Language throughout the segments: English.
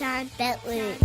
John Bentley.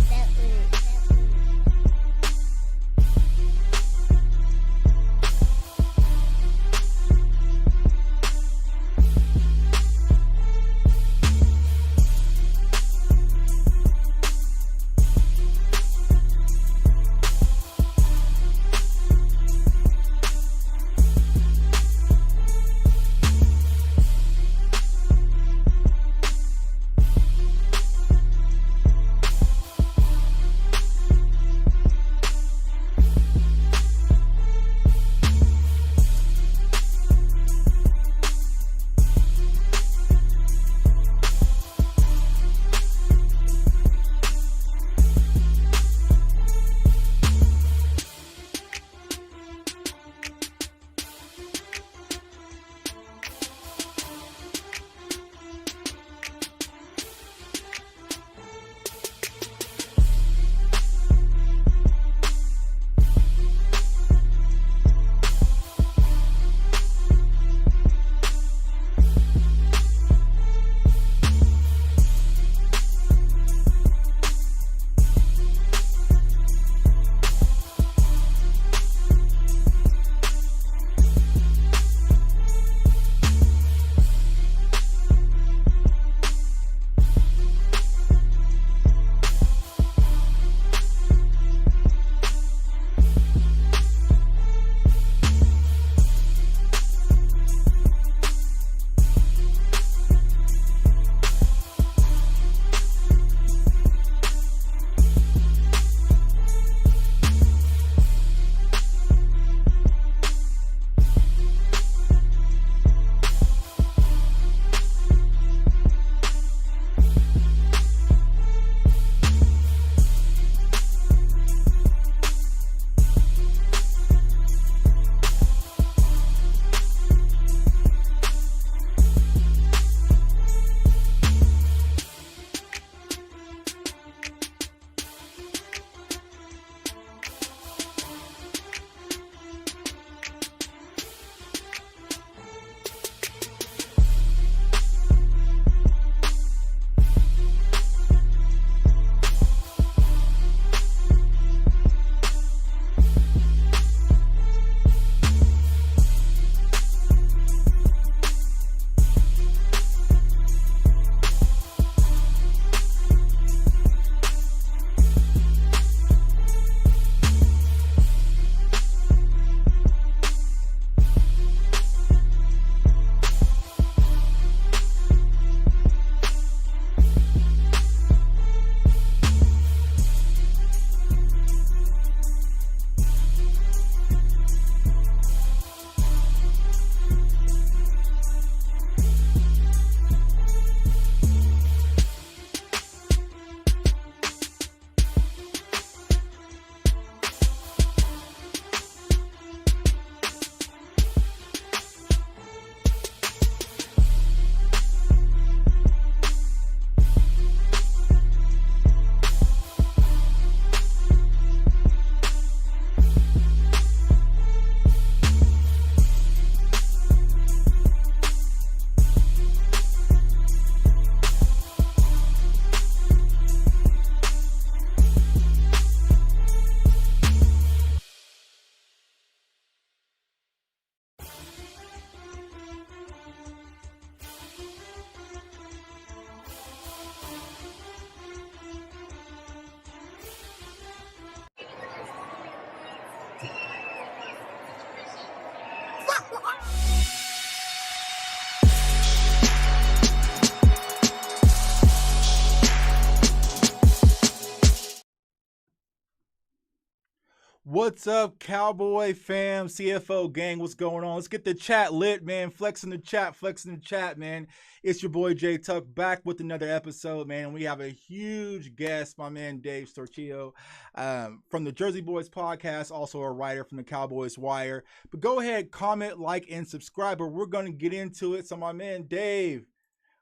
What's up, Cowboy fam, CFO gang? What's going on? Let's get the chat lit, man. Flexing the chat, man. It's your boy J Tuck back with another episode, man. And we have a huge guest, my man Dave Sturchio, from the Jersey Boys podcast, also a writer from the Cowboys Wire. But go ahead, comment, like, and subscribe, or we're going to get into it. So, my man Dave,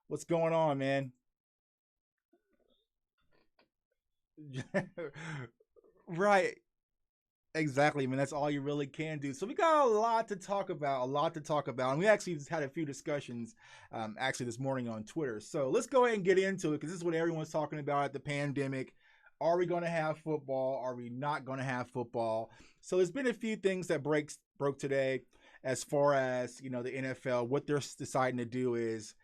what's going on, man? Right. Exactly, man. That's all you really can do. So we got a lot to talk about, and we actually just had a few discussions, actually this morning on Twitter. So let's go ahead and get into it because this is what everyone's talking about at the pandemic. Are we going to have football? Are we not going to have football? So there's been a few things that broke today, as far as the NFL. What they're deciding to do is,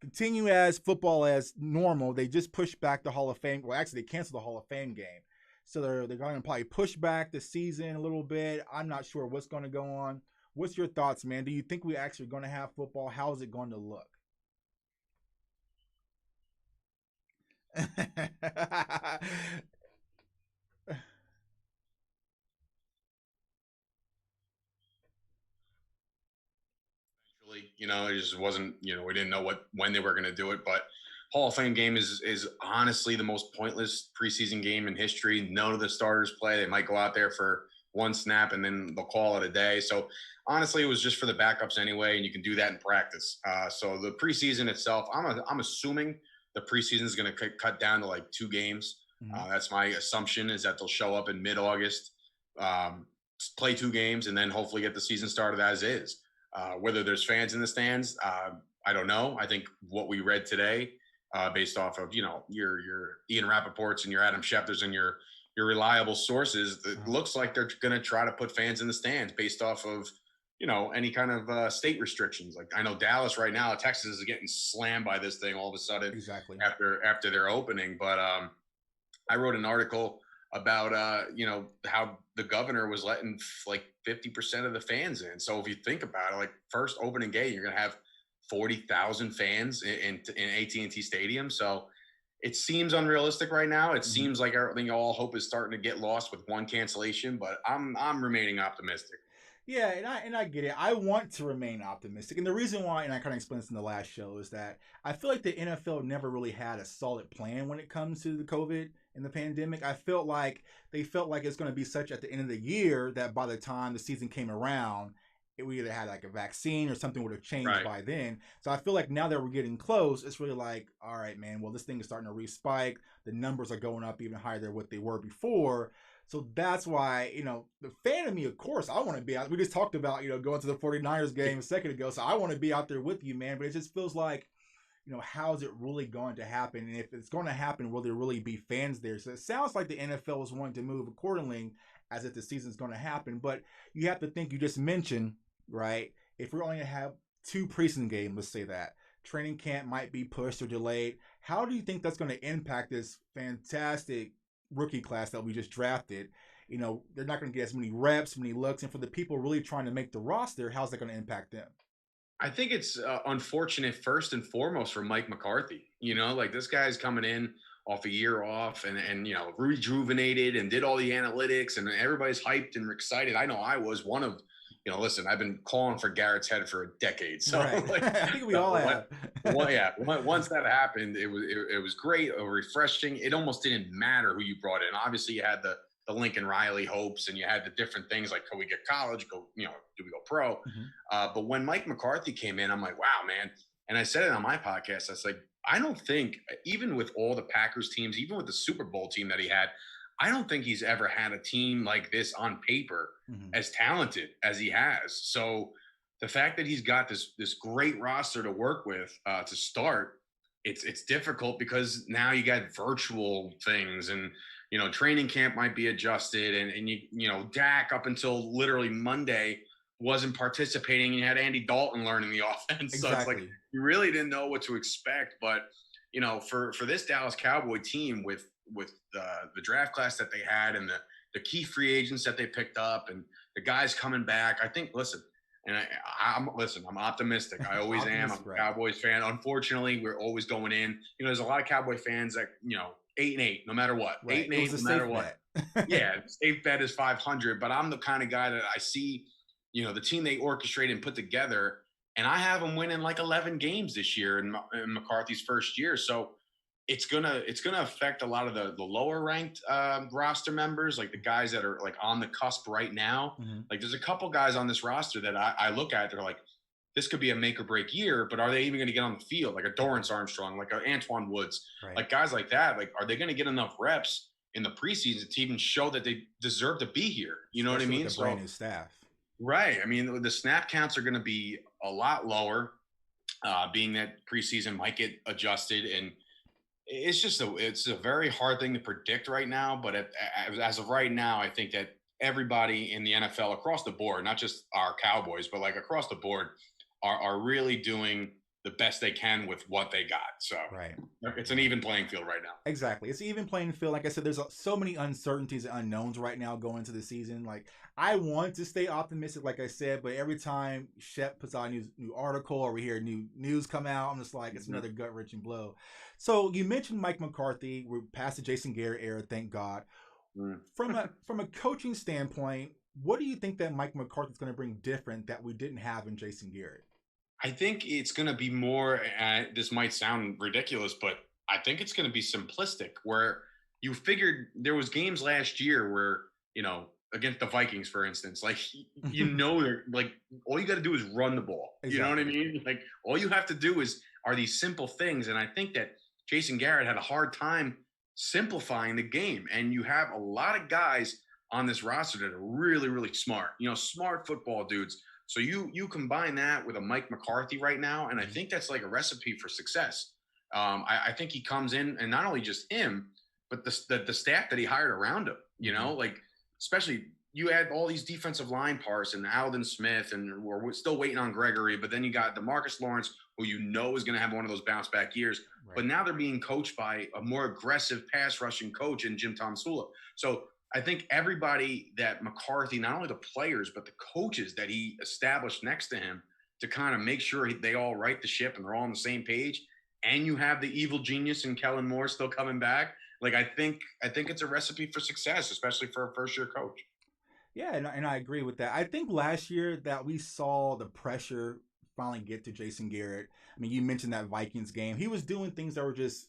continue as football as normal. They just pushed back the Hall of Fame. Well, actually, they canceled the Hall of Fame game. So they're going to probably push back the season a little bit. I'm not sure what's going to go on. What's your thoughts, man? Do you think we actually going to have football? How is it going to look? Actually, it just wasn't. We didn't know when they were going to do it, but Hall of Fame game is honestly the most pointless preseason game in history. None of the starters play. They might go out there for one snap and then they'll call it a day. So honestly, it was just for the backups anyway, and you can do that in practice. So the preseason itself, I'm assuming the preseason is going to cut down to like 2 games. Mhm. That's my assumption, is that they'll show up in mid-August, um, play 2 games, and then hopefully get the season started as is. Whether there's fans in the stands, I don't know. I think what we read today, based off of your Ian Rappaports and your Adam Schefter's and your reliable sources, it looks like they're going to try to put fans in the stands based off of any kind of state restrictions. Like I know Dallas right now, Texas is getting slammed by this thing all of a sudden Exactly. after their opening. But I wrote an article about how the governor was letting like 50% of the fans in. So if you think about it, like first opening game, you're gonna have 40,000 fans in AT&T Stadium. So it seems unrealistic right now. It Mhm. seems like everything, all hope is starting to get lost with one cancellation. But I'm remaining optimistic. Yeah, and I get it. I want to remain optimistic, and the reason why, and I kind of explained this in the last show, is that I feel like the NFL never really had a solid plan when it comes to the COVID and the pandemic. I felt like they felt like it's going to be such at the end of the year that by the time the season came around, we either had like a vaccine or something would have changed Right. by then. So I feel like now that we're getting close, it's really like, all right, man. Well, this thing is starting to respike. The numbers are going up even higher than what they were before. So that's why, the fan of me, of course, I want to be out. We just talked about, going to the 49ers game a second ago. So I want to be out there with you, man. But it just feels like, how's it really going to happen? And if it's going to happen, will there really be fans there? So it sounds like the NFL is wanting to move accordingly as if the season's going to happen. But you have to think, you just mentioned, right? If we're only going to have 2 preseason games, let's say that, training camp might be pushed or delayed. How do you think that's going to impact this fantastic rookie class that we just drafted? They're not going to get as many reps, many looks, and for the people really trying to make the roster, how's that going to impact them? I think it's unfortunate first and foremost for Mike McCarthy. Like this guy's coming in off a year off and rejuvenated and did all the analytics and everybody's hyped and excited. I know I was one of, listen, I've been calling for Garrett's head for a decade. So Right. like, I think we all have. yeah, once that happened, it was great, refreshing. It almost didn't matter who you brought in. Obviously, you had the Lincoln Riley hopes, and you had the different things like, can we get college? Go, do we go pro? Mhm. But when Mike McCarthy came in, I'm like, wow, man. And I said it on my podcast. I was like, I don't think, even with all the Packers teams, even with the Super Bowl team that he had, I don't think he's ever had a team like this on paper Mhm. as talented as he has. So the fact that he's got this great roster to work with to start, it's difficult because now you got virtual things and training camp might be adjusted and Dak up until literally Monday wasn't participating and you had Andy Dalton learning the offense. So it's like Exactly. you really didn't know what to expect. But for this Dallas Cowboy team with the draft class that they had and the key free agents that they picked up and the guys coming back, I think, listen, and I'm optimistic. I always am. I'm Optimistic, a right? Cowboys fan. Unfortunately, we're always going in. There's a lot of Cowboy fans that 8-8, no matter what. Right. Eight and It was eight, a no matter safe what. bet. Yeah, safe bet is 500. But I'm the kind of guy that I see, the team they orchestrate and put together, and I have them winning like 11 games this year in McCarthy's first year. So it's gonna affect a lot of the lower ranked roster members, like the guys that are like on the cusp right now. Mhm. Like there's a couple guys on this roster that I look at, they're like, this could be a make or break year, but are they even going to get on the field? Like a Dorrance Armstrong, like a Antoine Woods, Right. like guys like that. Like, are they going to get enough reps in the preseason to even show that they deserve to be here. You know what I Especially mean? with a brand new staff. Right. I mean, the snap counts are going to be a lot lower, being that preseason might get adjusted, and it's a very hard thing to predict right now. But as of right now, I think that everybody in the NFL across the board, not just our Cowboys, but like across the board, are really doing the best they can with what they got. So Right. it's an even playing field right now. Exactly. It's an even playing field. Like I said, there's so many uncertainties and unknowns right now going into the season. Like, I want to stay optimistic, like I said, but every time Shep puts out a new article or we hear new news come out, I'm just like, it's another gut wrenching blow. So you mentioned Mike McCarthy. We're past the Jason Garrett era, thank God. From a coaching standpoint, what do you think that Mike McCarthy is going to bring different that we didn't have in Jason Garrett? I think it's going to be more, this might sound ridiculous, but I think it's going to be simplistic, where you figured there was games last year where, against the Vikings, for instance, like, they're like, all you got to do is run the ball. Exactly. You know what I mean? Like, all you have to do are these simple things. And I think that Jason Garrett had a hard time simplifying the game. And you have a lot of guys on this roster that are really, really smart, smart football dudes. So you combine that with a Mike McCarthy right now, and I think that's like a recipe for success. I think he comes in, and not only just him, but the staff that he hired around him. Like, especially you add all these defensive line parts and Aldon Smith, and we're still waiting on Gregory, but then you got DeMarcus Lawrence, who is going to have one of those bounce back years. Right. But now they're being coached by a more aggressive pass rushing coach in Jim Tomsula. So I think everybody that McCarthy, not only the players, but the coaches that he established next to him to kind of make sure they all right the ship and they're all on the same page. And you have the evil genius in Kellen Moore still coming back. Like, I think it's a recipe for success, especially for a first-year coach. Yeah, and I agree with that. I think last year that we saw the pressure finally get to Jason Garrett. I mean, you mentioned that Vikings game. He was doing things that were just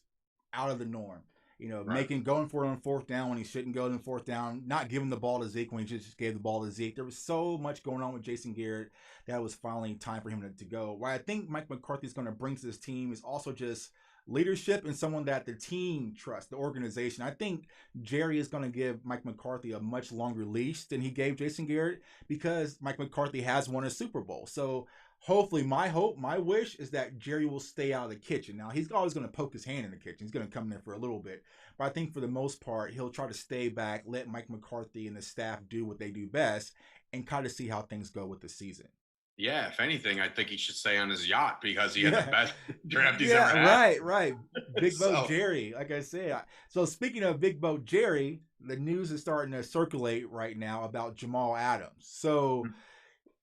out of the norm. Right. Going for it on fourth down when he shouldn't go on fourth down, not giving the ball to Zeke when he just gave the ball to Zeke. There was so much going on with Jason Garrett that it was finally time for him to go. What I think Mike McCarthy is going to bring to this team is also just leadership and someone that the team trusts, the organization. I think Jerry is going to give Mike McCarthy a much longer leash than he gave Jason Garrett because Mike McCarthy has won a Super Bowl. So hopefully, my wish is that Jerry will stay out of the kitchen. Now, he's always going to poke his hand in the kitchen. He's going to come in there for a little bit. But I think for the most part, he'll try to stay back, let Mike McCarthy and the staff do what they do best, and kind of see how things go with the season. Yeah, if anything, I think he should stay on his yacht because he had the best draft he's ever had. Right. Big Boat Jerry, like I said. So speaking of Big Boat Jerry, the news is starting to circulate right now about Jamal Adams. So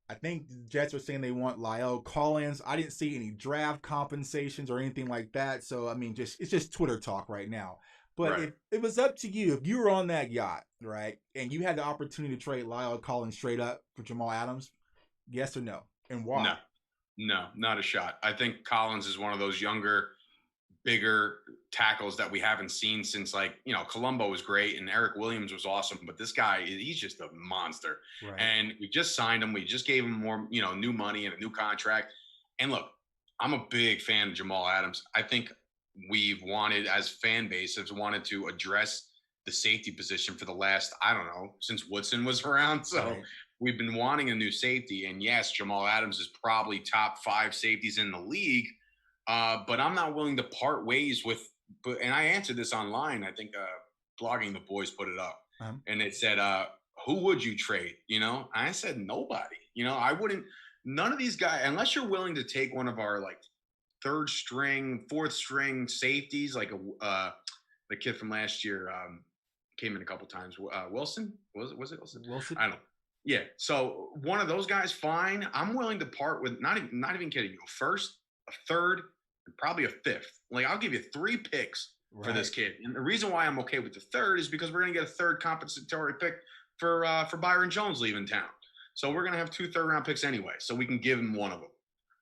I think the Jets are saying they want La'el Collins. I didn't see any draft compensations or anything like that. So, I mean, it's just Twitter talk right now. But if it was up to you, if you were on that yacht, right, and you had the opportunity to trade La'el Collins straight up for Jamal Adams, yes or no? And why? No, not a shot. I think Collins is one of those younger, bigger tackles that we haven't seen since, like, Colombo was great and Eric Williams was awesome, but this guy, he's just a monster. Right. And we just signed him. We just gave him more, new money and a new contract. And look, I'm a big fan of Jamal Adams. I think we've wanted, as fan base, has wanted to address the safety position for the last, I don't know, since Woodson was around. So right. We've been wanting a new safety. And yes, Jamal Adams is probably top 5 safeties in the league. But I'm not willing to part ways with, and I answered this online. I think Blogging the Boys put it up, and it said, who would you trade? I said, nobody. I wouldn't, none of these guys, unless you're willing to take one of our like 3rd string, 4th string safeties, like the kid from last year came in a couple times. Wilson, was it Wilson? Wilson? I don't know. Yeah. So one of those guys, fine. I'm willing to part with, not even kidding you, a 1st, a 3rd, and probably a 5th. Like, I'll give you 3 picks for this kid. And the reason why I'm okay with the 3rd is because we're going to get a 3rd compensatory pick for Byron Jones leaving town. So we're going to have 2 third-round picks anyway. So we can give him one of them.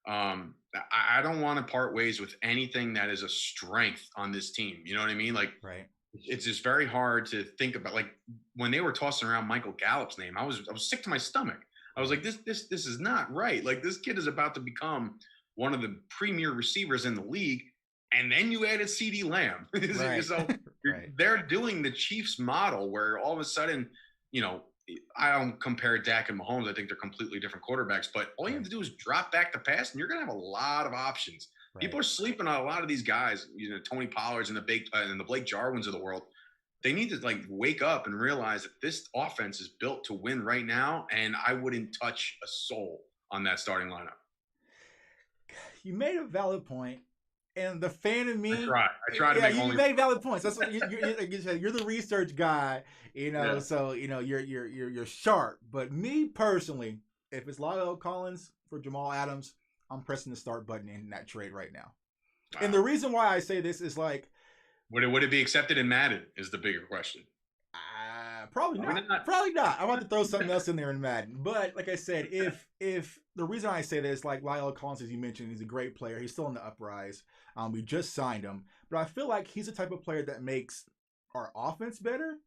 I don't want to part ways with anything that is a strength on this team. You know what I mean? Like, right. It's just very hard to think about. Like, when they were tossing around Michael Gallup's name, I was sick to my stomach. I was like, this is not right. Like, this kid is about to become one of the premier receivers in the league, and then you added CeeDee Lamb. Right. So right. They're doing the Chiefs model where all of a sudden, you know, I don't compare Dak and Mahomes. I think they're completely different quarterbacks. But all you have to do is drop back the pass, and you're going to have a lot of options. Right. People are sleeping on a lot of these guys. You know, Tony Pollards and the Blake Jarwins of the world. They need to like wake up and realize that this offense is built to win right now. And I wouldn't touch a soul on that starting lineup. You made a valid point. And the fan in me, I try to make you made valid points. That's what you're the research guy, you know. Yeah. So you know you're sharp. But me personally, if it's La'el Collins for Jamal Adams, I'm pressing the start button in that trade right now. Wow. And the reason why I say this is like, would it be accepted in Madden? Is the bigger question. Probably not. Probably not. I want to throw something else in there in Madden. But like I said, if the reason I say this, like La'el Collins, as you mentioned, he's a great player. He's still in the uprise. We just signed him. But I feel like he's the type of player that makes our offense better.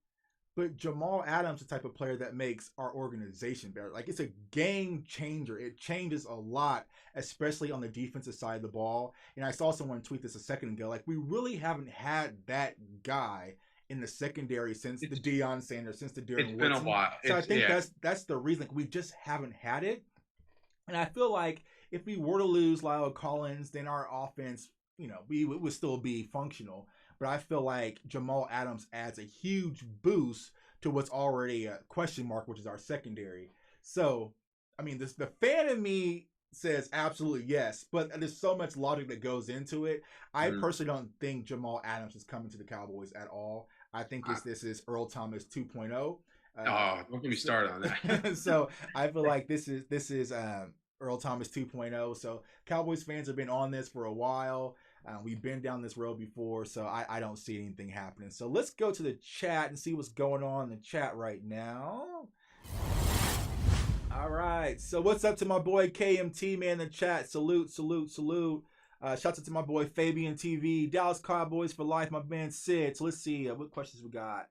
But Jamal Adams is the type of player that makes our organization better. Like, it's a game changer. It changes a lot, especially on the defensive side of the ball. And I saw someone tweet this a second ago. Like, we really haven't had that guy in the secondary since the Deion Sanders, since the Darren Woodson. It's been a while. So I think that's the reason. Like, we just haven't had it. And I feel like if we were to lose La'el Collins, then our offense, you know, we would still be functional. But I feel like Jamal Adams adds a huge boost to what's already a question mark, which is our secondary. So, I mean, the fan in me says absolutely yes, but there's so much logic that goes into it. I personally don't think Jamal Adams is coming to the Cowboys at all. I think this is Earl Thomas 2.0. Don't get me started on that. So I feel like this is Earl Thomas 2.0. So Cowboys fans have been on this for a while. We've been down this road before, so I don't see anything happening. So let's go to the chat and see what's going on in the chat right now. All right. So what's up to my boy KMT, man, in the chat? Salute. Shouts out to my boy Fabian TV. Dallas Cowboys for life, my man Sid. So let's see what questions we got.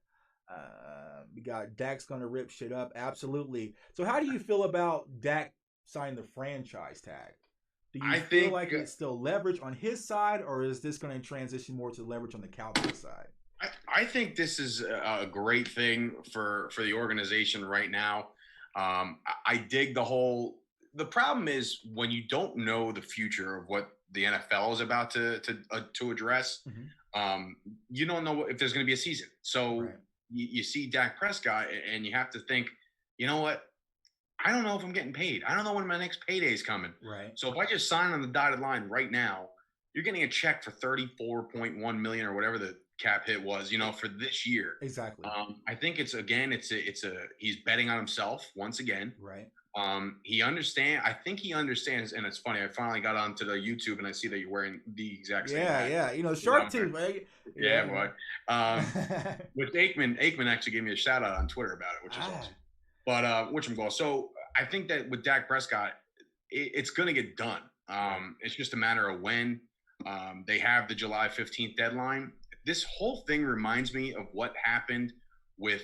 We got Dak's going to rip shit up. Absolutely. So how do you feel about Dak signing the franchise tag? Do you feel like it's still leverage on his side, or is this going to transition more to leverage on the Cowboys side? I think this is a great thing for the organization right now. I dig the problem is when you don't know the future of what the NFL is about to address, you don't know if there's going to be a season. So you see Dak Prescott and you have to think, you know what? I don't know if I'm getting paid. I don't know when my next payday is coming. Right. So if I just sign on the dotted line right now, you're getting a check for $34.1 million or whatever the cap hit was, you know, for this year. Exactly. I think he's betting on himself once again. Right. I think he understands, and it's funny. I finally got onto the YouTube and I see that you're wearing the exact same. Yeah. You know, shark tooth, right? Yeah, boy. Which Aikman actually gave me a shout out on Twitter about it, which is awesome. But whatchamacallit. So I think that with Dak Prescott, it's going to get done. It's just a matter of when. They have the July 15th deadline. This whole thing reminds me of what happened with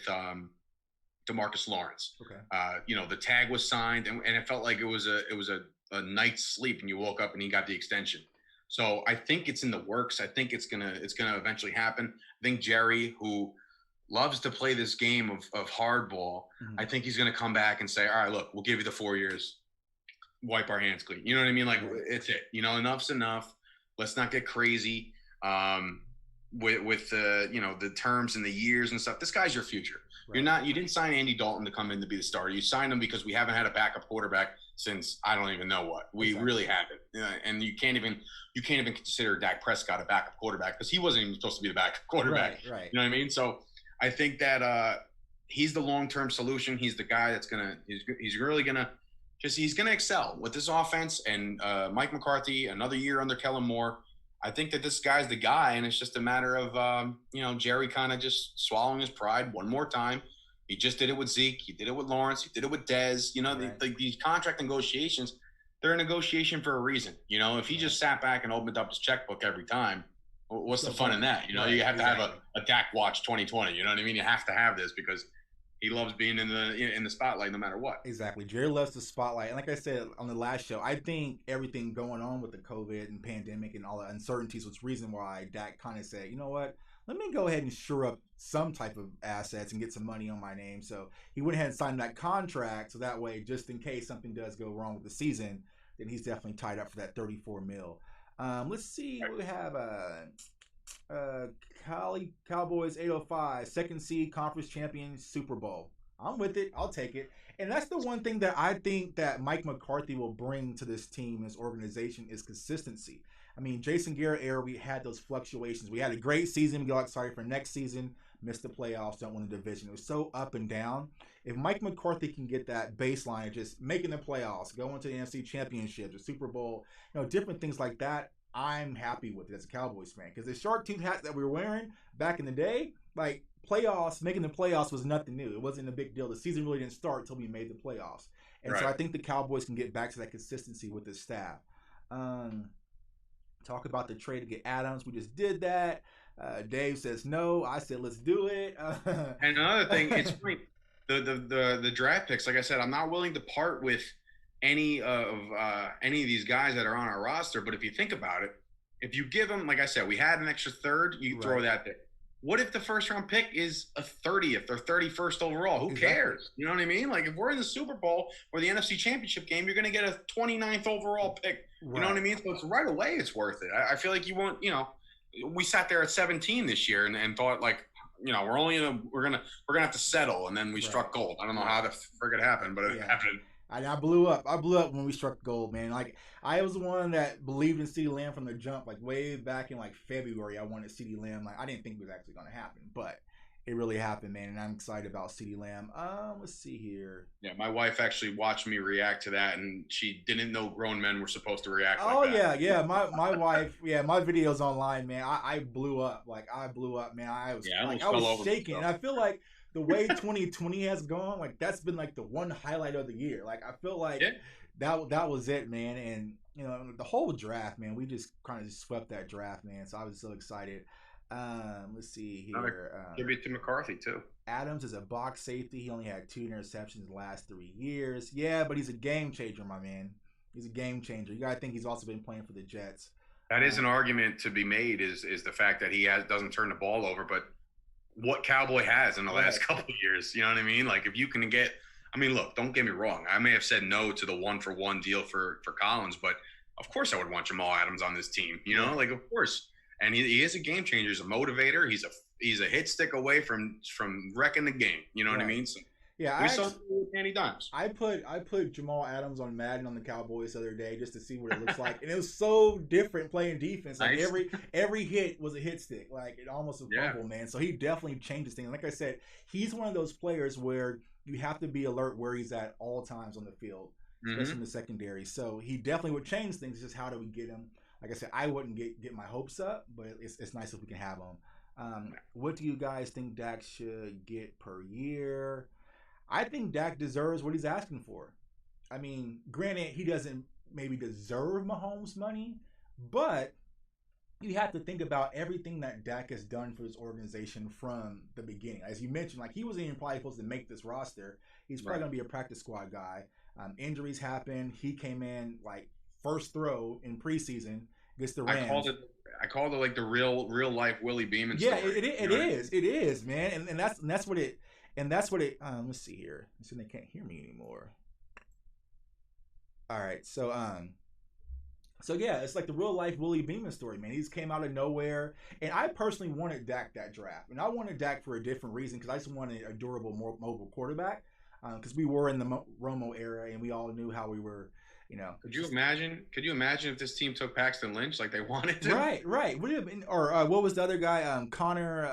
DeMarcus Lawrence. Okay. You know, the tag was signed, and it felt like it was a night's sleep, and you woke up and he got the extension. So I think it's in the works. I think it's gonna eventually happen. I think Jerry, who loves to play this game of hardball, I think he's going to come back and say, all right, look, we'll give you the 4 years, wipe our hands clean. You know what I mean? Like, it's it. You know, enough's enough. Let's not get crazy with the, you know, the terms and the years and stuff. This guy's your future. Right. You didn't sign Andy Dalton to come in to be the starter. You signed him because we haven't had a backup quarterback since I don't even know what. We really haven't. And you can't even consider Dak Prescott a backup quarterback because he wasn't even supposed to be the backup quarterback. Right. You know what I mean? So I think that he's the long-term solution. He's the guy that's he's really gonna excel with this offense. And Mike McCarthy, another year under Kellen Moore. I think that this guy's the guy, and it's just a matter of you know, Jerry kind of just swallowing his pride one more time. He just did it with Zeke. He did it with Lawrence. He did it with Dez. You know, these contract negotiations, they're a negotiation for a reason. You know, if he just sat back and opened up his checkbook every time, what's the fun in that? You know, you have to have a Dak Watch 2020. You know what I mean? You have to have this because he loves being in the spotlight no matter what. Exactly. Jerry loves the spotlight. And like I said on the last show, I think everything going on with the COVID and pandemic and all the uncertainties was the reason why Dak kind of said, you know what? Let me go ahead and shore up some type of assets and get some money on my name. So he went ahead and signed that contract. So that way, just in case something does go wrong with the season, then he's definitely tied up for that 34 mil. Let's see. We have Cowboys 805, second seed, conference champion, Super Bowl. I'm with it. I'll take it. And that's the one thing that I think that Mike McCarthy will bring to this team, his organization, is consistency. I mean, Jason Garrett era, we had those fluctuations. We had a great season. We got excited for next season. Missed the playoffs. Don't win the division. It was so up and down. If Mike McCarthy can get that baseline of just making the playoffs, going to the NFC Championship, the Super Bowl, different things like that, I'm happy with it as a Cowboys fan. Because the shark tooth hats that we were wearing back in the day, like playoffs, making the playoffs was nothing new. It wasn't a big deal. The season really didn't start until we made the playoffs. And so I think the Cowboys can get back to that consistency with the staff. Talk about the trade to get Adams. We just did that. Dave says no. I said let's do it. And another thing, it's funny. The draft picks, like I said, I'm not willing to part with any of these guys that are on our roster. But if you think about it, if you give them, like I said, we had an extra third, you throw that there. What if the first round pick is a 30th or 31st overall? Who cares? You know what I mean? Like if we're in the Super Bowl or the NFC Championship game, you're going to get a 29th overall pick. You know what I mean? So it's right away, it's worth it. I feel like you won't. We sat there at 17 this year and thought like, we're gonna have to settle, and then we struck gold. I don't know how the frick it happened, but it happened. I blew up. I blew up when we struck gold, man. Like I was the one that believed in CeeDee Lamb from the jump. Like way back in like February, I wanted CeeDee Lamb. Like I didn't think it was actually going to happen, but it really happened, man. And I'm excited about CeeDee Lamb. Let's see here. Yeah, my wife actually watched me react to that, and she didn't know grown men were supposed to react. Oh like that. Yeah. My wife. Yeah, my videos online, man. I blew up. Like I blew up, man. I was shaking, and I feel like the way 2020 has gone, like that's been like the one highlight of the year. Like I feel like that was it, man. And the whole draft, man, we just kind of just swept that draft, man. So I was so excited. Let's see here. Tribute to McCarthy too. Adams is a box safety. He only had 2 interceptions in the last 3 years. Yeah, but he's a game changer, my man. He's a game changer. You gotta think he's also been playing for the Jets. That is an argument to be made. Is the fact that he doesn't turn the ball over, but what Cowboy has in the last couple of years. You know what I mean? Like if you can get, I mean, look, don't get me wrong. I may have said no to the 1-for-1 deal for Collins, but of course I would want Jamal Adams on this team. Like of course. And he is a game changer. He's a motivator. He's a hit stick away from wrecking the game. You know what I mean? So, yeah, we saw Danny Dimes. I put Jamal Adams on Madden on the Cowboys the other day just to see what it looks like, and it was so different playing defense. Like every hit was a hit stick, like it almost a fumble, man. So he definitely changes things. Like I said, he's one of those players where you have to be alert where he's at all times on the field, especially in the secondary. So he definitely would change things. Just how do we get him? Like I said, I wouldn't get my hopes up, but it's nice if we can have him. What do you guys think Dak should get per year? I think Dak deserves what he's asking for. I mean, granted, he doesn't maybe deserve Mahomes' money, but you have to think about everything that Dak has done for his organization from the beginning. As you mentioned, like he wasn't even probably supposed to make this roster. He's probably going to be a practice squad guy. Injuries happened. He came in like first throw in preseason against the Rams. I called it like the real life Willie Beeman story. Yeah, it is, man, and that's what it. And that's what it. Let's see here. So they can't hear me anymore. All right, so yeah, it's like the real life Willie Beeman story, man. He just came out of nowhere, and I personally wanted Dak that draft, and I wanted Dak for a different reason because I just wanted a durable, more mobile quarterback. Because we were in the Romo era, and we all knew how we were. Could you imagine if this team took Paxton Lynch like they wanted to? Right. Would have been, or what was the other guy? Connor.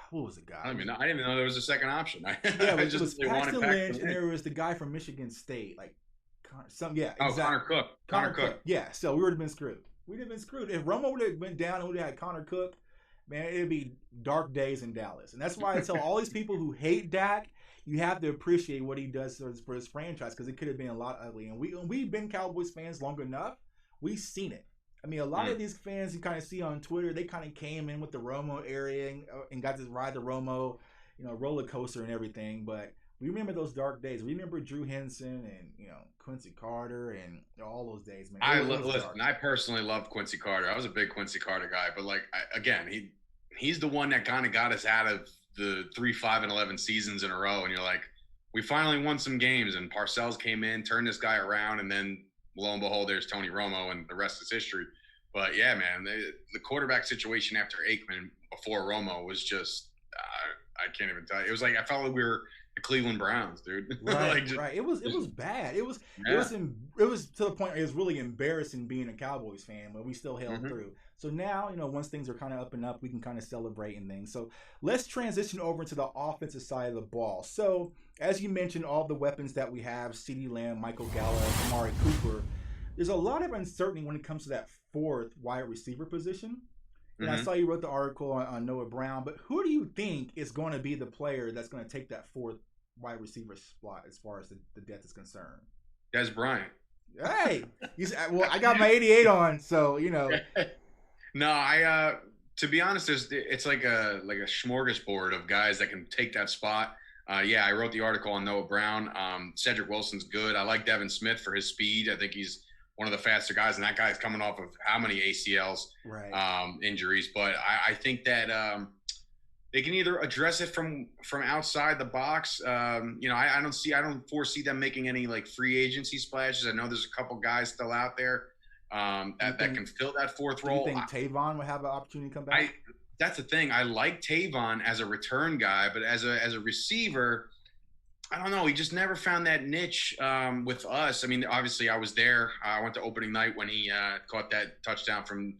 What was the guy? I didn't even know there was a second option. Yeah, it was Paxton Lynch, and there was the guy from Michigan State, like exactly. Connor Cook. Yeah, so we would have been screwed. We'd have been screwed if Romo would have went down and would have had Connor Cook. Man, it'd be dark days in Dallas, and that's why I tell all these people who hate Dak, you have to appreciate what he does for his franchise because it could have been a lot ugly. And we've been Cowboys fans long enough. We've seen it. I mean, a lot of these fans you kind of see on Twitter, they kind of came in with the Romo area and got to ride the Romo. roller coaster and everything. But we remember those dark days. We remember Drew Henson and Quincy Carter and all those days, man. It was Listen. dark. I personally loved Quincy Carter. I was a big Quincy Carter guy, but like again, he's the one that kind of got us out of the 3-5-11 seasons in a row. And you're like, we finally won some games, and Parcells came in, turned this guy around, and then lo and behold, there's Tony Romo, and the rest is history. But yeah, man, the quarterback situation after Aikman before Romo was just I can't even tell you. It was like I felt like we were the Cleveland Browns, dude. Right, right. It was bad. It was to the point where it was really embarrassing being a Cowboys fan, but we still held through. So now, once things are kind of up and up, we can kind of celebrate and things. So let's transition over to the offensive side of the ball. So as you mentioned, all the weapons that we have, CeeDee Lamb, Michael Gallup, Amari Cooper, there's a lot of uncertainty when it comes to that fourth wide receiver position. And I saw you wrote the article on Noah Brown, but who do you think is going to be the player that's going to take that fourth wide receiver spot as far as the depth is concerned? Des Bryant. Hey, I got my 88 on, so No, to be honest, it's like a smorgasbord of guys that can take that spot. Yeah, I wrote the article on Noah Brown. Cedric Wilson's good. I like Devin Smith for his speed. I think he's one of the faster guys, and that guy's coming off of how many ACLs injuries. But I think that they can either address it from outside the box. I don't foresee them making any like free agency splashes. I know there's a couple guys still out there that can fill that fourth role. Do you think Tavon would have an opportunity to come back? That's the thing. I like Tavon as a return guy, but as a receiver, I don't know. He just never found that niche with us. I mean, obviously, I was there. I went to opening night when he caught that touchdown from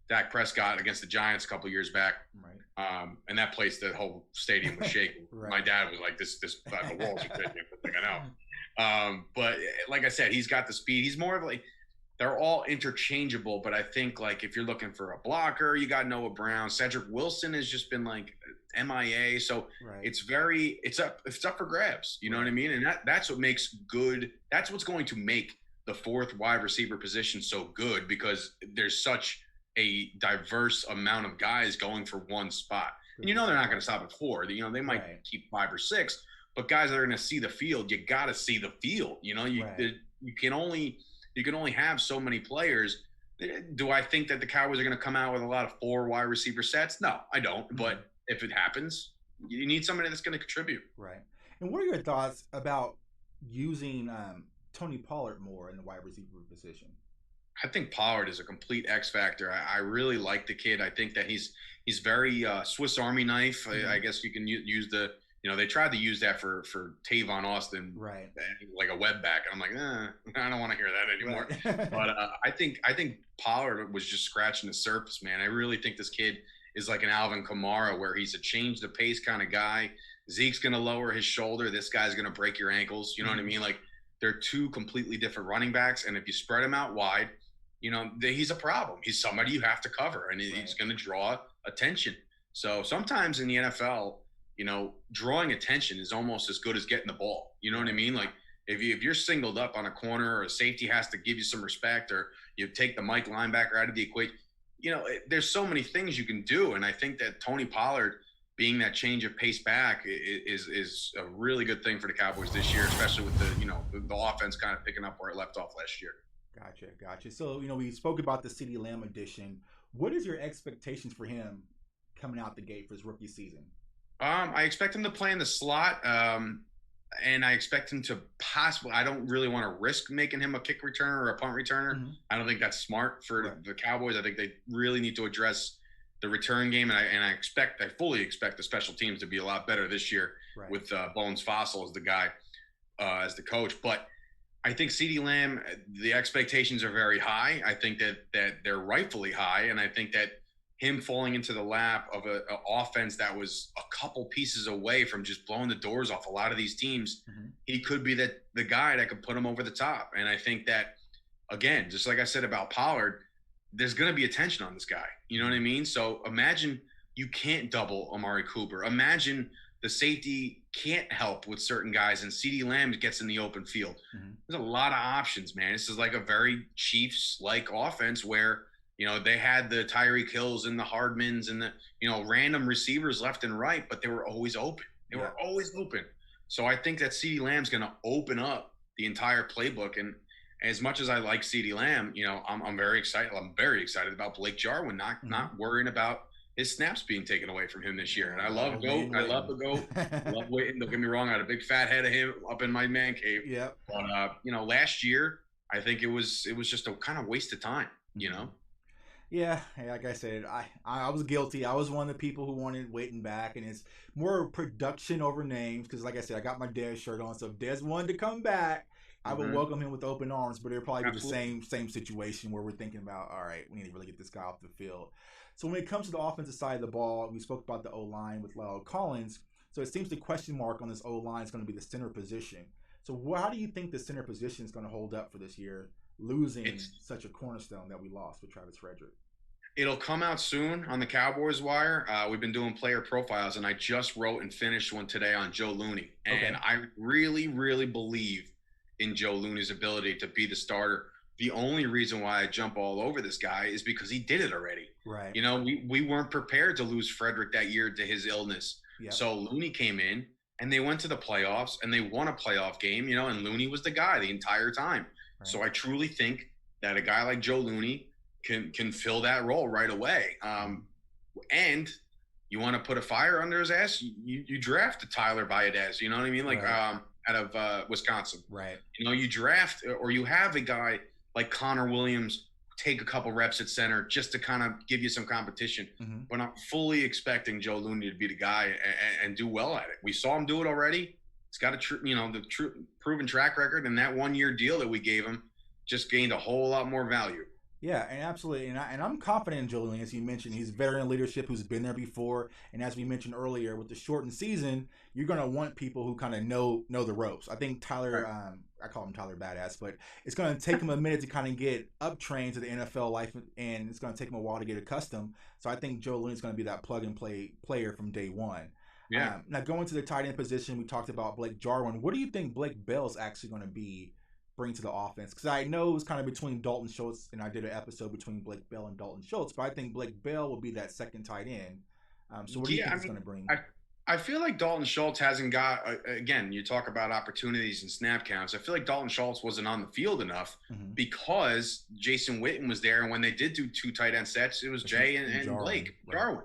Dak Prescott against the Giants a couple years back. Right. And that place, the whole stadium was shaking. Right. My dad was like, "This the walls are shaking." Like, I know. But like I said, he's got the speed. He's more of like they're all interchangeable. But I think like if you're looking for a blocker, you got Noah Brown. Cedric Wilson has just been like MIA. So it's up for grabs. You know what I mean? And that's what makes good. That's what's going to make the fourth wide receiver position so good, because there's such a diverse amount of guys going for one spot. And they're not going to stop at 4. They might keep 5 or 6, but guys that are going to see the field, you got to see the field. You can only have so many players. Do I think that the Cowboys are going to come out with a lot of 4 wide receiver sets? No, I don't. But if it happens, you need somebody that's going to contribute. Right. And what are your thoughts about using Tony Pollard more in the wide receiver position? I think Pollard is a complete X factor. I really like the kid. I think that he's very Swiss Army knife. I guess you can use the they tried to use that for Tavon Austin, right? Like a web back. I'm like, I don't want to hear that anymore. Right. But I think Pollard was just scratching the surface, man. I really think this kid is like an Alvin Kamara, where he's a change the pace kind of guy. Zeke's gonna lower his shoulder. This guy's gonna break your ankles. You know what I mean? Like they're 2 completely different running backs, and if you spread them out wide, he's a problem. He's somebody you have to cover, and he's going to draw attention. So sometimes in the NFL, drawing attention is almost as good as getting the ball. You know what I mean? Like if you're singled up on a corner, or a safety has to give you some respect, or you take the Mike linebacker out of the equation, there's so many things you can do. And I think that Tony Pollard being that change of pace back is a really good thing for the Cowboys this year, especially with the offense kind of picking up where it left off last year. Gotcha. So, we spoke about the CeeDee Lamb addition. What is your expectations for him coming out the gate for his rookie season? I expect him to play in the slot, and I expect him to possibly – I don't really want to risk making him a kick returner or a punt returner. I don't think that's smart for the Cowboys. I think they really need to address the return game, and I fully expect the special teams to be a lot better this year with Bones Fossil as the guy, as the coach. But – I think CeeDee Lamb, the expectations are very high. I think that they're rightfully high, and I think that him falling into the lap of an offense that was a couple pieces away from just blowing the doors off a lot of these teams, he could be the guy that could put him over the top. And I think that, again, just like I said about Pollard, there's going to be attention on this guy. You know what I mean? So imagine you can't double Amari Cooper. Imagine the safety can't help with certain guys, and CeeDee Lamb gets in the open field. There's a lot of options, man. This is like a very Chiefs-like offense where, they had the Tyreek Hills and the Hardmans and the, random receivers left and right, but they were always open. They Yeah. were always open. So I think that CeeDee Lamb's going to open up the entire playbook. And as much as I like CeeDee Lamb, I'm very excited. I'm very excited about Blake Jarwin not worrying about his snaps being taken away from him this year. And I love Goat. I love the Goat. I love Witten. Don't get me wrong. I had a big fat head of him up in my man cave. Yep. But last year I think it was just a kind of waste of time. You know. Yeah, like I said, I was guilty. I was one of the people who wanted Waiting back, and it's more production over names because, like I said, I got my Dez shirt on. So if Dez wanted to come back, I would welcome him with open arms. But it'll probably be the same situation where we're thinking about, all right, we need to really get this guy off the field. So when it comes to the offensive side of the ball, we spoke about the O line with Lyle Collins. So it seems the question mark on this O line is going to be the center position. So how do you think the center position is going to hold up for this year, losing such a cornerstone that we lost with Travis Frederick? It'll come out soon on the Cowboys Wire. We've been doing player profiles, and I just wrote and finished one today on Joe Looney. And I really, really believe in Joe Looney's ability to be the starter. The only reason why I jump all over this guy is because he did it already. Right. We weren't prepared to lose Frederick that year to his illness. Yep. So Looney came in, and they went to the playoffs, and they won a playoff game, and Looney was the guy the entire time. Right. So I truly think that a guy like Joe Looney can fill that role right away. And you want to put a fire under his ass, you draft a Tyler Valdez, you know what I mean? Like out of Wisconsin. Right. You draft or you have a guy like Connor Williams take a couple reps at center just to kind of give you some competition. But I'm fully expecting Joe Looney to be the guy and do well at it. We saw him do it already. He's got the proven track record, and that 1 year deal that we gave him just gained a whole lot more value. Yeah, and absolutely, and I'm confident in Joe Looney, as you mentioned. He's veteran leadership who's been there before, and as we mentioned earlier, with the shortened season, you're going to want people who kind of know the ropes. I think Tyler, I call him Tyler Badass, but it's going to take him a minute to kind of get up trained to the NFL life, and it's going to take him a while to get accustomed. So I think Joe Looney's going to be that plug and play player from day one. Yeah. Now going to the tight end position, we talked about Blake Jarwin. What do you think Blake Bell's actually going to bring to the offense? Because I know it was kind of between Dalton Schultz, and I did an episode between Blake Bell and Dalton Schultz, but I think Blake Bell will be that second tight end. So what do you think he's going to bring? I feel like Dalton Schultz hasn't got, again, you talk about opportunities and snap counts. I feel like Dalton Schultz wasn't on the field enough because Jason Witten was there. And when they did do two tight end sets, it was Jay and Blake Jarwin.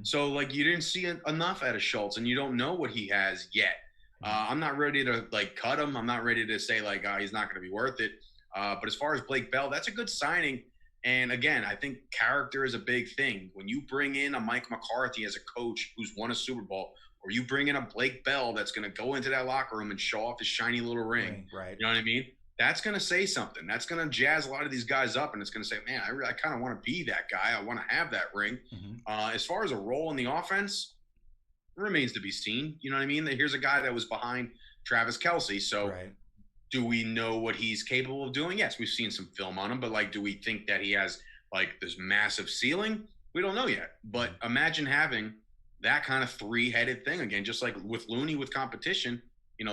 So, like, you didn't see enough out of Schultz, and you don't know what he has yet. I'm not ready to cut him. I'm not ready to say he's not going to be worth it. But as far as Blake Bell, that's a good signing. And again, I think character is a big thing. When you bring in a Mike McCarthy as a coach who's won a Super Bowl, or you bring in a Blake Bell that's going to go into that locker room and show off his shiny little ring, right? You know what I mean? That's going to say something. That's going to jazz a lot of these guys up, and it's going to say, man, I kind of want to be that guy. I want to have that ring. As far as a role in the offense, remains to be seen. You know what I mean? Here's a guy that was behind Travis Kelce. So do we know what he's capable of doing? Yes, we've seen some film on him, but do we think that he has this massive ceiling? We don't know yet. But imagine having that kind of three-headed thing again, just like with Looney with competition.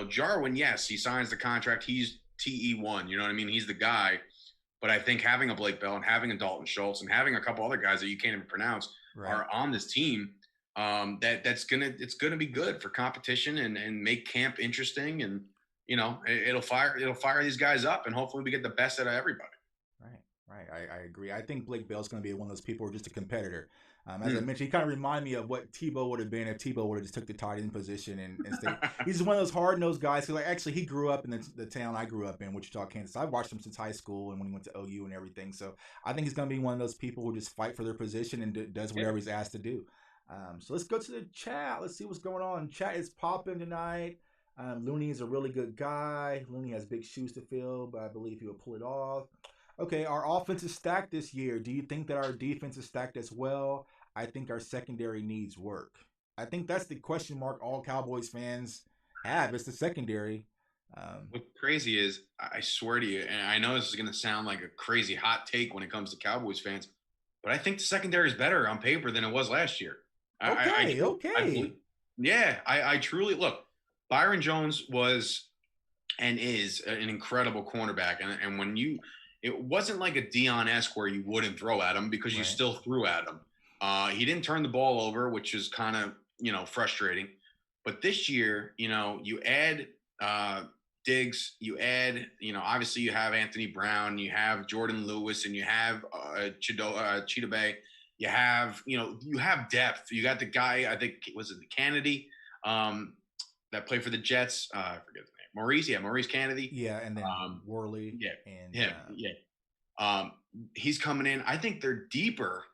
Jarwin, yes, he signs the contract. He's TE1. You know what I mean? He's the guy. But I think having a Blake Bell and having a Dalton Schultz and having a couple other guys that you can't even pronounce are on this team. It's gonna be good for competition and make camp interesting, and it'll fire these guys up, and hopefully we get the best out of everybody. Right. I agree. I think Blake Bell's gonna be one of those people who are just a competitor. As I mentioned, he kind of reminded me of what Tebow would have been if Tebow would have just took the tight end position and stayed. He's just one of those hard-nosed guys. Because actually, he grew up in the town I grew up in, Wichita, Kansas. I've watched him since high school and when he went to OU and everything. So I think he's going to be one of those people who just fight for their position and does whatever he's asked to do. So let's go to the chat. Let's see what's going on. Chat is popping tonight. Looney is a really good guy. Looney has big shoes to fill, but I believe he will pull it off. Okay, our offense is stacked this year. Do you think that our defense is stacked as well? I think our secondary needs work. I think that's the question mark all Cowboys fans have. It's the secondary. What's crazy is, I swear to you, and I know this is going to sound like a crazy hot take when it comes to Cowboys fans, but I think the secondary is better on paper than it was last year. Okay. I truly look. Byron Jones was and is an incredible cornerback, and when it wasn't like a Dion-esque where you wouldn't throw at him because you still threw at him. He didn't turn the ball over, which is kind of frustrating. But this year, you add Diggs, you add, obviously you have Anthony Brown, you have Jordan Lewis, and you have Cheetah Bay. You have depth. You got the guy, I think, was it the Kennedy, that played for the Jets? I forget his name. Maurice Kennedy. Yeah, and then Worley. Yeah, And him. Yeah. He's coming in. I think they're deeper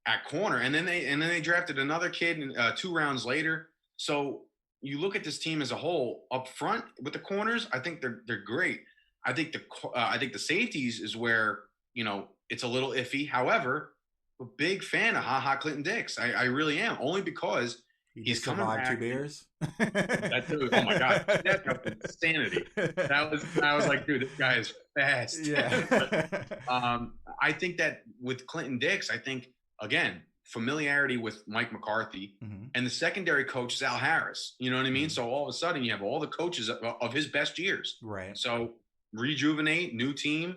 at corner, and then they drafted another kid 2 rounds later. So you look at this team as a whole up front with the corners. I think they're great. I think the safeties is where it's a little iffy. However, I'm a big fan of Clinton Dix. I really am, only because he's coming back. 2 bears. That dude, oh my god, that's insanity. I was like, dude, this guy is fast. Yeah. But, I think that with Clinton Dix, I think again familiarity with Mike McCarthy, and the secondary coach is Al Harris. You know what I mean? So all of a sudden you have all the coaches of his best years. Right. So rejuvenate, new team,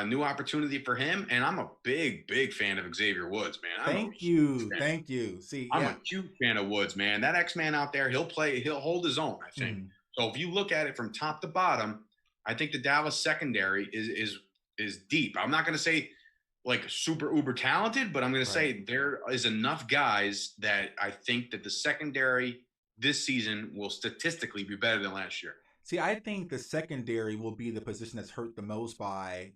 new opportunity for him, and I'm a big fan of Xavier Woods, man. Thank you. See, I'm a huge fan of Woods, man. That X-Man out there, he'll hold his own, I think. So if you look at it from top to bottom, I think the Dallas secondary is deep. I'm not going to say like super uber talented, but I'm going to say there is enough guys that I think that the secondary this season will statistically be better than last year. See, I think the secondary will be the position that's hurt the most by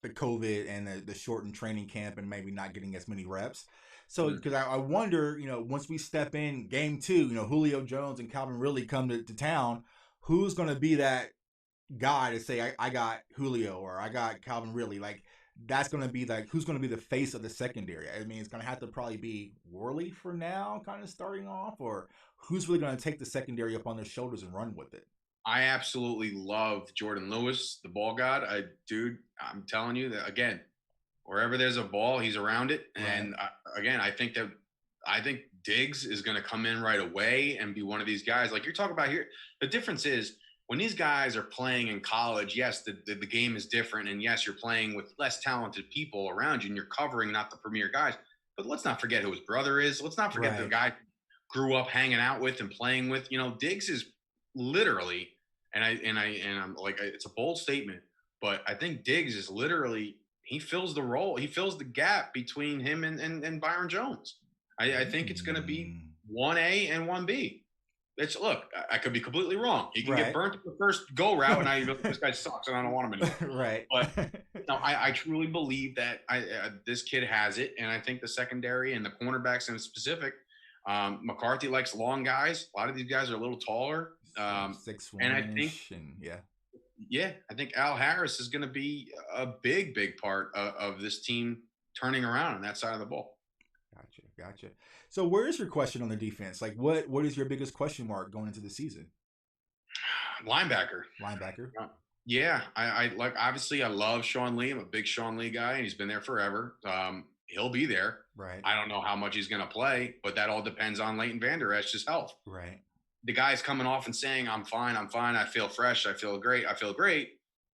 the COVID and the shortened training camp and maybe not getting as many reps. So, because I wonder, once we step in game 2, Julio Jones and Calvin Ridley come to town, who's going to be that guy to say, I got Julio or I got Calvin Ridley? Like, that's going to be like, who's going to be the face of the secondary? I mean, it's going to have to probably be Worley for now, kind of starting off, or who's really going to take the secondary up on their shoulders and run with it? I absolutely love Jordan Lewis, the ball god. I'm telling you that again, wherever there's a ball, he's around it. Right. And I think Diggs is going to come in right away and be one of these guys. Like you're talking about here, the difference is when these guys are playing in college, yes, the game is different. And yes, you're playing with less talented people around you and you're covering not the premier guys. But let's not forget who his brother is. Let's not forget the guy grew up hanging out with and playing with. Diggs is literally, and I'm like, it's a bold statement, but I think Diggs is literally, he fills the role. He fills the gap between him and Byron Jones. I think it's going to be 1A and 1B. Look, I could be completely wrong. He can get burnt at the first go route, and I this guy sucks, and I don't want him anymore. Right. But I truly believe that this kid has it, and I think the secondary and the cornerbacks in specific, McCarthy likes long guys. A lot of these guys are a little taller. 6'1", and I think, I think Al Harris is going to be a big part of this team turning around on that side of the ball. Gotcha. So where is your question on the defense? Like what is your biggest question mark going into the season? Linebacker. Yeah. I like, obviously I love Sean Lee. I'm a big Sean Lee guy and he's been there forever. He'll be there. Right. I don't know how much he's going to play, but that all depends on Leighton Vander Esch's health. Right. The guy's coming off and saying, I'm fine. I feel fresh. I feel great.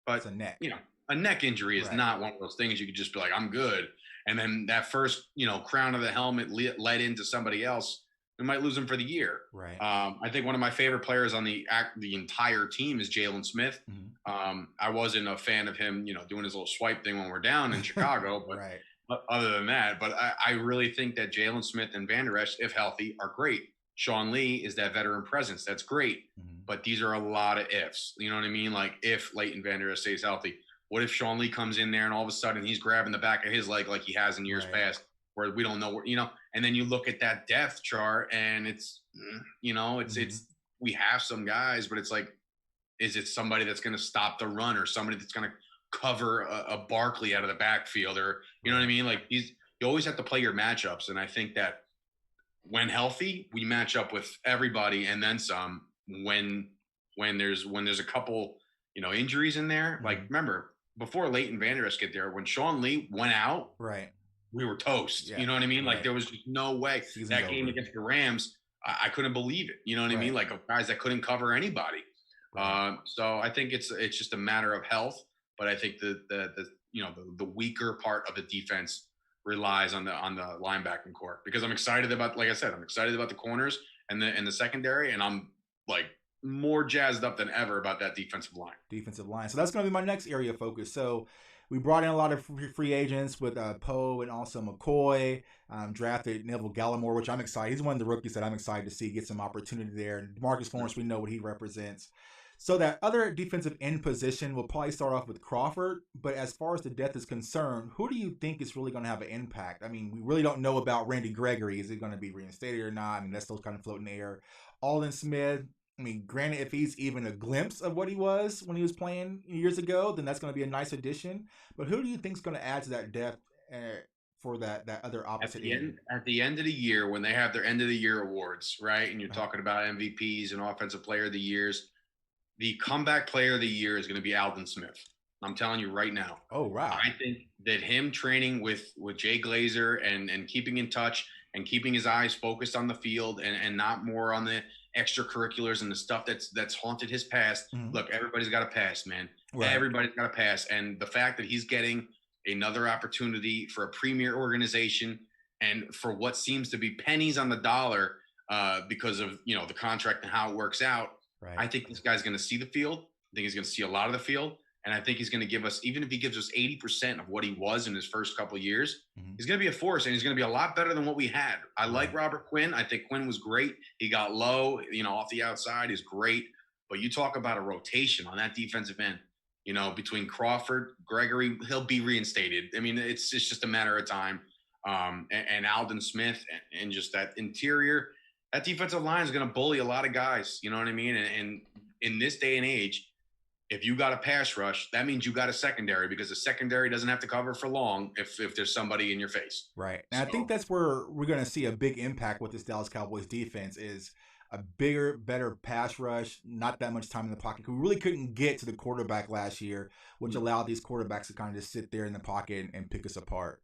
But it's a neck. A neck injury is not one of those things you could just be like, I'm good. And then that first, crown of the helmet led into somebody else. We might lose him for the year. Right. I think one of my favorite players on the entire team is Jalen Smith. I wasn't a fan of him, doing his little swipe thing when we're down in Chicago, but other than that, but I really think that Jalen Smith and Vander Esch, if healthy, are great. Sean Lee is that veteran presence. That's great. But these are a lot of ifs. You know what I mean? Like if Leighton Vander Esch stays healthy, what if Sean Lee comes in there and all of a sudden he's grabbing the back of his leg like he has in years past, where we don't know where, and then you look at that depth chart and it's, it's, we have some guys, but it's like, is it somebody that's going to stop the run or somebody that's going to cover a Barkley out of the backfield or, you know what I mean? Like you always have to play your matchups. And I think that when healthy, we match up with everybody and then some. When there's a couple, injuries in there, like remember before Leighton Vander Esch get there, when Sean Lee went out, we were toast. You know what I mean? Like there was just no way. That game against the Rams, I couldn't believe it. You know what I mean? Like guys that couldn't cover anybody. So I think it's just a matter of health, but I think the weaker part of the defense relies on the linebacking core because I'm excited about, like I said, I'm excited about the corners in the secondary, and I'm like more jazzed up than ever about that defensive line. Defensive line. So that's going to be my next area of focus. So we brought in a lot of free agents with Poe and also McCoy. Drafted Neville Gallimore, which I'm excited. He's one of the rookies that I'm excited to see get some opportunity there. And Marcus Lawrence, we know what he represents. So that other defensive end position will probably start off with Crawford. But as far as the depth is concerned, who do you think is really going to have an impact? I mean, we really don't know about Randy Gregory. Is he going to be reinstated or not? I mean, that's still kind of floating in the air. Alden Smith, I mean, granted, if he's even a glimpse of what he was when he was playing years ago, then that's going to be a nice addition. But who do you think is going to add to that depth for that other opposite end? At the end of the year, when they have their end of the year awards, right, and you're talking about MVPs and Offensive Player of the Years, the comeback player of the year is going to be Alden Smith. I'm telling you right now. Oh, wow. I think that him training with Jay Glazer and keeping in touch and keeping his eyes focused on the field and not more on the extracurriculars and the stuff that's haunted his past. Mm-hmm. Look, everybody's got a past, man. Right. Everybody's got a past. And the fact that he's getting another opportunity for a premier organization and for what seems to be pennies on the dollar because of, the contract and how it works out. Right. I think this guy's going to see the field. I think he's going to see a lot of the field. And I think he's going to give us, even if he gives us 80% of what he was in his first couple of years, mm-hmm. he's going to be a force, and he's going to be a lot better than what we had. I like Robert Quinn. I think Quinn was great. He got low, off the outside. He's great. But you talk about a rotation on that defensive end, between Crawford, Gregory, he'll be reinstated. I mean, it's just a matter of time. And Alden Smith and just that interior, that defensive line is going to bully a lot of guys. You know what I mean? And in this day and age, if you got a pass rush, that means you got a secondary, because the secondary doesn't have to cover for long if there's somebody in your face. Right. And I think that's where we're going to see a big impact with this Dallas Cowboys defense is a bigger, better pass rush, not that much time in the pocket. We really couldn't get to the quarterback last year, which allowed these quarterbacks to kind of just sit there in the pocket and pick us apart.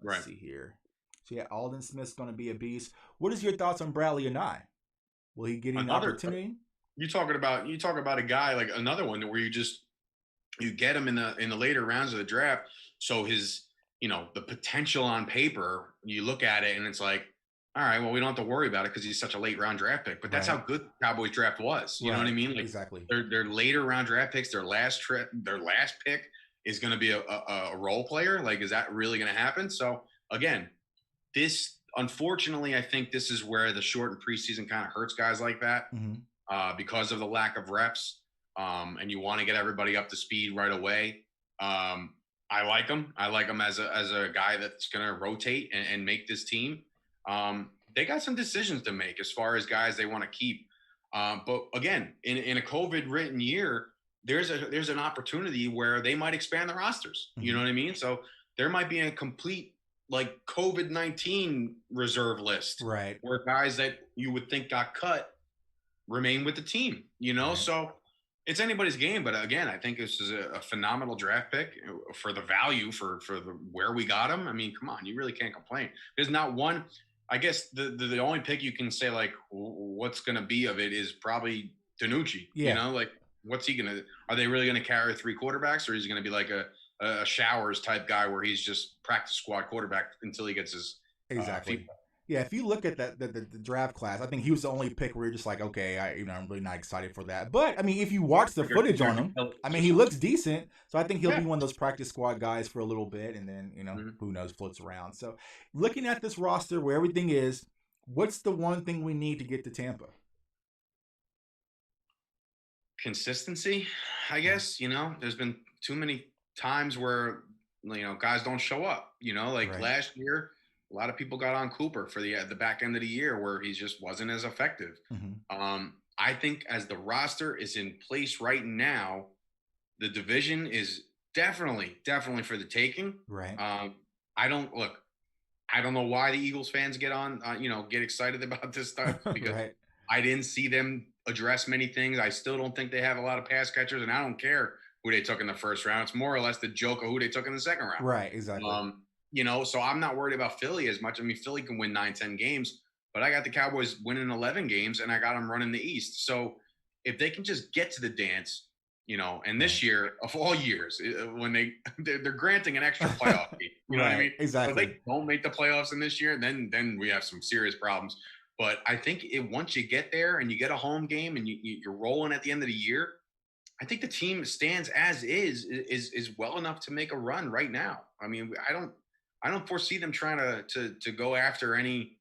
Let's see here. So, yeah, Alden Smith's going to be a beast. What is your thoughts on Bradley and I? Will he get an opportunity? You talk about a guy like another one where you get him in the later rounds of the draft. So his, the potential on paper, you look at it and it's like, all right, well, we don't have to worry about it because he's such a late round draft pick. But that's how good the Cowboys draft was. You know what I mean? Like, exactly. Their later round draft picks, their last pick is going to be a role player. Like, is that really going to happen? So again, unfortunately, I think this is where the shortened preseason kind of hurts guys like that. Mm-hmm. Because of the lack of reps, and you want to get everybody up to speed right away. I like him. I like him as a guy that's going to rotate and make this team. They got some decisions to make as far as guys they want to keep. But again, in a COVID-ridden year, there's an opportunity where they might expand the rosters. Mm-hmm. You know what I mean? So there might be a complete like COVID-19 reserve list, right? Where guys that you would think got cut remain with the team, right. So it's anybody's game. But again, I think this is a phenomenal draft pick for the value for where we got him. I mean, come on, you really can't complain. There's not one. I guess the only pick you can say like what's going to be of it is probably DiNucci. Yeah. Like what's he going to? Are they really going to carry 3 quarterbacks, or is he going to be like a Showers type guy where he's just practice squad quarterback until he gets his exactly. Yeah, if you look at the draft class, I think he was the only pick where you're just like, okay, I'm really not excited for that. But I mean, if you watch the footage on him, I mean, he looks decent. So I think he'll be one of those practice squad guys for a little bit, and then mm-hmm. who knows, floats around. So looking at this roster where everything is, what's the one thing we need to get to Tampa? Consistency, I guess. There's been too many times where guys don't show up. Like last year. A lot of people got on Cooper for the back end of the year where he just wasn't as effective. Mm-hmm. I think as the roster is in place right now, the division is definitely for the taking. Right. I don't know why the Eagles fans get excited about this stuff because right. I didn't see them address many things. I still don't think they have a lot of pass catchers, and I don't care who they took in the first round. It's more or less the joke of who they took in the second round. Right. Exactly. So I'm not worried about Philly as much. I mean, Philly can win 9-10 games, but I got the Cowboys winning 11 games, and I got them running the East. So if they can just get to the dance, and this year of all years, when they're granting an extra playoff game, you know what I mean? Exactly. So if they don't make the playoffs in this year, then we have some serious problems. But I think once you get there and you get a home game and you're rolling at the end of the year, I think the team stands as is well enough to make a run right now. I mean, I don't foresee them trying to go after any,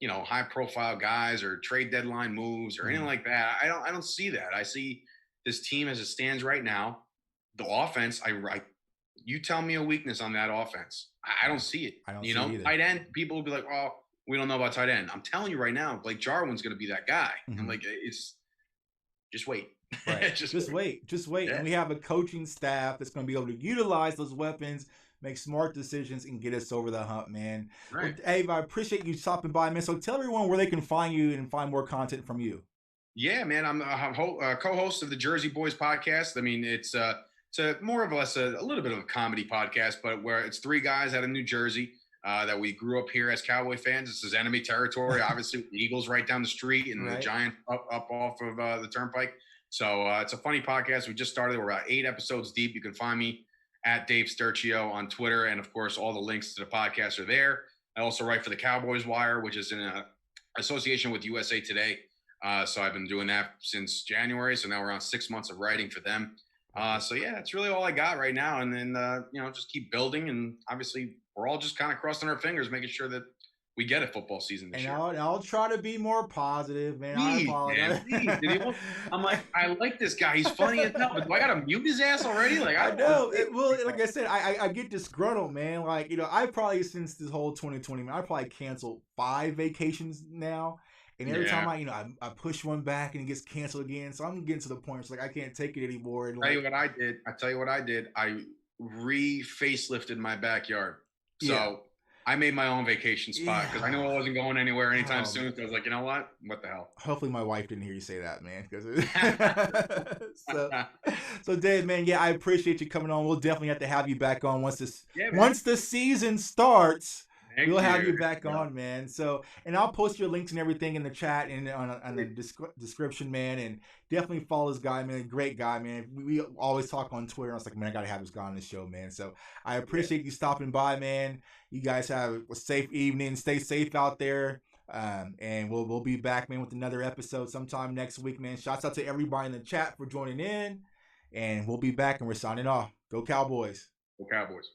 high profile guys or trade deadline moves or anything like that. I don't see that. I see this team as it stands right now. The offense, you tell me a weakness on that offense. I don't see it. I don't see it either. Tight end, people will be like, "Oh, we don't know about tight end." I'm telling you right now, Blake Jarwin's going to be that guy. I'm like, it's just wait. Right. just wait. Yeah. And we have a coaching staff that's going to be able to utilize those weapons, make smart decisions, and get us over the hump, man. Right. Well, Dave, I appreciate you stopping by, man. So tell everyone where they can find you and find more content from you. Yeah, man. I'm a co-host of the Jersey Boys podcast. I mean, it's more or less a little bit of a comedy podcast, but where it's three guys out of New Jersey that we grew up here as Cowboy fans. This is enemy territory, obviously, with the Eagles right down the street and the Giants up off of the Turnpike. So it's a funny podcast. We just started. We're about 8 episodes deep. You can find me at Dave Sturchio on Twitter. And, of course, all the links to the podcast are there. I also write for the Cowboys Wire, which is in association with USA Today. So I've been doing that since January. So now we're on 6 months of writing for them. So, yeah, that's really all I got right now. And then, just keep building. And, obviously, we're all just kind of crossing our fingers, making sure that we get a football season this year. I'll try to be more positive, man. I apologize. Man, I'm like, I like this guy. He's funny as hell. But do I got to mute his ass already? Like I know. Well, like I said, I get disgruntled, man. Like, I probably, since this whole 2020, man, I probably canceled 5 vacations now. And every time I push one back and it gets canceled again. So I'm getting to the point where it's like I can't take it anymore. And I tell you what I did. I facelifted my backyard. So I made my own vacation spot because I knew I wasn't going anywhere anytime soon. So I was like, you know what? What the hell? Hopefully my wife didn't hear you say that, man. So Dave, man, I appreciate you coming on. We'll definitely have to have you back on once the season starts. We'll have you back on, man. So, and I'll post your links and everything in the chat and on the description, man. And definitely follow this guy, man. Great guy, man. We always talk on Twitter. I was like, man, I got to have this guy on the show, man. So I appreciate you stopping by, man. You guys have a safe evening. Stay safe out there. And we'll be back, man, with another episode sometime next week, man. Shouts out to everybody in the chat for joining in. And we'll be back and we're signing off. Go Cowboys. Go Cowboys.